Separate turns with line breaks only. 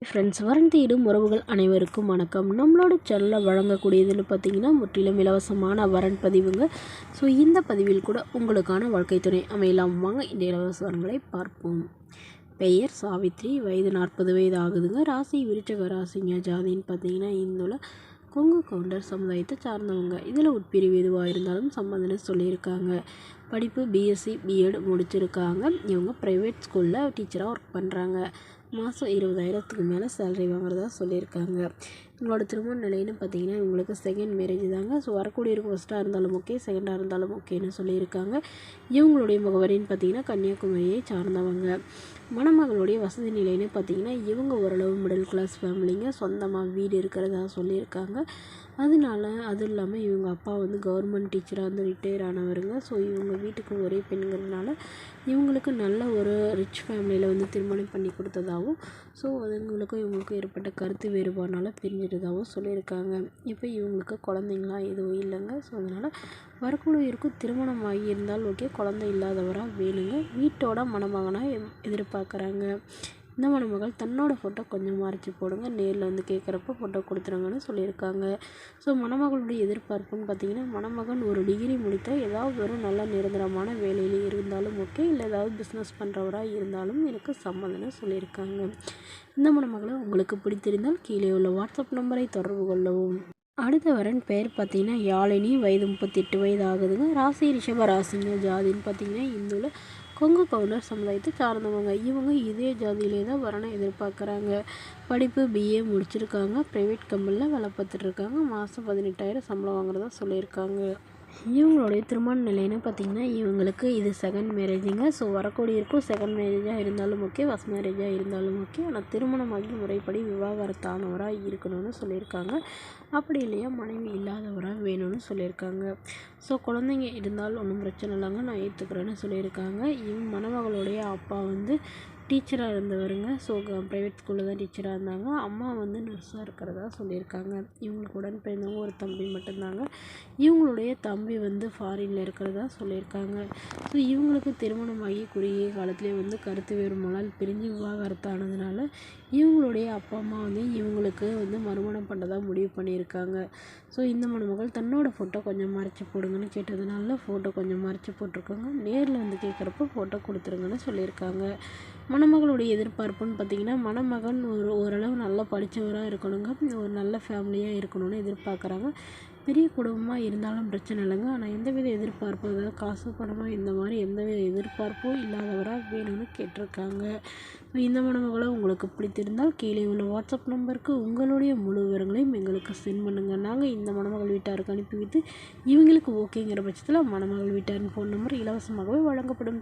Friends, வரன் தேடும் உறவுகள் அனைவருக்கும் வணக்கம். நம்மளோட சேனலில் வழங்கக்கூடியதுன்னு பார்த்தீங்கன்னா முற்றிலும் இலவசமான வரன் பதிவுங்க. ஸோ இந்த பதிவில் கூட உங்களுக்கான வாழ்க்கை துணை அமையலாம். வாங்க இந்த இலவச வரன்களை பார்ப்போம். பெயர் சாவித்ரி, வயது 40 வயது ஆகுதுங்க. ராசி விருச்சக ராசிங்க. ஜாதின்னு பார்த்தீங்கன்னா இந்துல கொங்கு கவுண்டர் சமுதாயத்தை சார்ந்தவங்க. இதில் உட்பிரிவு எதுவாக இருந்தாலும் சம்மந்தம்னு சொல்லியிருக்காங்க. படிப்பு பிஎஸ்சி பிஎட் முடிச்சிருக்காங்க. இவங்க ப்ரைவேட் ஸ்கூலில் டீச்சராக ஒர்க் பண்ணுறாங்க. மாதம் 20,000க்கு மேலே சேலரி வாங்குறதா சொல்லியிருக்காங்க. இவங்களோட திருமண நிலைன்னு பார்த்தீங்கன்னா இவங்களுக்கு செகண்ட் மேரேஜ் தாங்க. ஸோ வரக்கூடிய இருக்கும் ஃபஸ்ட்டாக இருந்தாலும் ஓகே, செகண்டாக இருந்தாலும் ஓகேன்னு சொல்லியிருக்காங்க. இவங்களுடைய முகவரின்னு பார்த்தீங்கன்னா கன்னியாகுமரியை சார்ந்தவங்க. மணமகளுடைய வசதி நிலைன்னு பார்த்தீங்கன்னா இவங்க ஓரளவு மிடில் கிளாஸ் ஃபேமிலிங்க. சொந்தமாக வீடு இருக்கிறதா சொல்லியிருக்காங்க. அதுவும் இல்லாமல் இவங்க அப்பா வந்து கவர்மெண்ட் டீச்சராக வந்து ரிட்டையர் ஆனவருங்க. ஸோ இவங்க வீட்டுக்கு ஒரே பெண்கிறதுனால இவங்களுக்கு நல்ல ஒரு ரிச் ஃபேமிலியில் வந்து திருமணம் பண்ணி கொடுத்ததாகவும், ஸோ அதுங்களுக்கும் இவங்களுக்கும் ஏற்பட்ட கருத்து வேறுபாடுனால பிரிஞ்சிட்டதாகவும் சொல்லியிருக்காங்க. இப்போ இவங்களுக்கு குழந்தைங்களாம் எதுவும் இல்லைங்க. ஸோ அதனால் வரக்கூடியவருக்கும் திருமணம் ஆகியிருந்தால் ஓகே, குழந்தை இல்லாதவராக வேணுங்க. வீட்டோட மணமகனாக எதிர்பார்க்குறாங்க. இந்த மணமகள் தன்னோட ஃபோட்டோ கொஞ்சம் மறைச்சி போடுங்க, நேரில் வந்து கேட்குறப்ப ஃபோட்டோ கொடுத்துருங்கன்னு சொல்லியிருக்காங்க. ஸோ மணமகளுடைய எதிர்பார்ப்புன்னு பார்த்தீங்கன்னா மணமகன் ஒரு டிகிரி முடித்த ஏதாவது ஒரு நல்ல நிரந்தரமான வேலையில் இருந்தாலும் ஓகே, இல்லை ஏதாவது பிஸ்னஸ் பண்ணுறவராக இருந்தாலும் எனக்கு சம்மதம்னு சொல்லியிருக்காங்க. இந்த மணமகளை உங்களுக்கு பிடித்திருந்தால் கீழே உள்ள வாட்ஸ்அப் நம்பரை தொடர்பு கொள்ளவும். அடுத்த வரன் பெயர் பார்த்தீங்கன்னா யாழினி, வயது 38 வயது ஆகுதுங்க. ராசி ரிஷப ராசிங்க. ஜாதின்னு பார்த்தீங்கன்னா இந்துல கொங்கு கவுண்டர் சமுதாயத்தை சார்ந்தவங்க. இவங்க இதே ஜாதியிலே தான் வரனை எதிர்பார்க்குறாங்க. படிப்பு பிஏ முடிச்சிருக்காங்க. ப்ரைவேட் கம்பெனியில் வேலை பார்த்துட்ருக்காங்க. மாதம் 18,000 சம்பளம் வாங்குறதா சொல்லியிருக்காங்க. இவங்களுடைய திருமண நிலைன்னு பார்த்திங்கன்னா இவங்களுக்கு இது செகண்ட் மேரேஜுங்க. ஸோ வரக்கூடியிருக்கும் செகண்ட் மேரேஜாக இருந்தாலும் ஓகே, ஃபஸ்ட் மேரேஜாக இருந்தாலும் ஓகே, ஆனால் திருமணமாகி முறைப்படி விவாகரத்தானவராக இருக்கணும்னு சொல்லியிருக்காங்க. அப்படி இல்லையா மனைவி இல்லாதவராக வேணும்னு சொல்லியிருக்காங்க. ஸோ குழந்தைங்க இருந்தால் ஒன்றும் பிரச்சனை இல்லைங்க, நான் ஏற்றுக்கிறேன்னு சொல்லியிருக்காங்க. இவங்க மணமகளுடைய அப்பா வந்து டீச்சராக இருந்தவருங்க. ஸோ ப்ரைவேட் ஸ்கூலில் தான் டீச்சராக இருந்தாங்க. அம்மா வந்து நர்ஸாக இருக்கிறதா சொல்லியிருக்காங்க. இவங்களுக்கு உடன் பிறந்தவங்க ஒரு தம்பி மட்டும்தாங்க. இவங்களுடைய தம்பி வந்து ஃபாரினில் இருக்கிறதா சொல்லியிருக்காங்க. ஸோ இவங்களுக்கு திருமணமாகி குறுகிய காலத்திலே வந்து கருத்து வேறுபாடால் பிரிஞ்சு விவாகரத்தானதுனால இவங்களுடைய அப்பா அம்மா வந்து இவங்களுக்கு வந்து மறுமணம் பண்ணுறதா முடிவு பண்ணியிருக்காங்க. ஸோ இந்த மணமகள் தன்னோட ஃபோட்டோ கொஞ்சம் மறைச்சி போடுங்கன்னு கேட்டதுனால ஃபோட்டோ கொஞ்சம் மறைச்சி போட்டிருக்காங்க. நேரில் வந்து கேட்குறப்ப ஃபோட்டோ கொடுத்துருங்கன்னு சொல்லியிருக்காங்க. மணமகளுடைய எதிர்பார்ப்புன்னு பார்த்தீங்கன்னா மணமகன் ஓரளவு நல்லா படித்தவராக இருக்கணுங்க. ஒரு நல்ல ஃபேமிலியாக இருக்கணும்னு எதிர்பார்க்குறாங்க. பெரிய குடும்பமாக இருந்தாலும் பிரச்சனை இல்லைங்க. ஆனால் எந்தவித எதிர்பார்ப்பும், அதாவது காசு பணமாக இந்த மாதிரி எந்தவித எதிர்பார்ப்பும் இல்லாதவராக வேணும்னு கேட்டிருக்காங்க. இந்த மணமகளை உங்களுக்கு பிடித்திருந்தால் கீழே உள்ள வாட்ஸ்அப் நம்பருக்கு உங்களுடைய முழு விவரங்களையும் எங்களுக்கு சென்ட் பண்ணுங்கள். நாங்கள் இந்த மணமகள் வீட்டாருக்கு அனுப்பி வைத்து இவங்களுக்கு ஓகேங்கிற பட்சத்தில் மணமகள் வீட்டாரின் ஃபோன் நம்பர் இலவசமாகவே வழங்கப்படும்.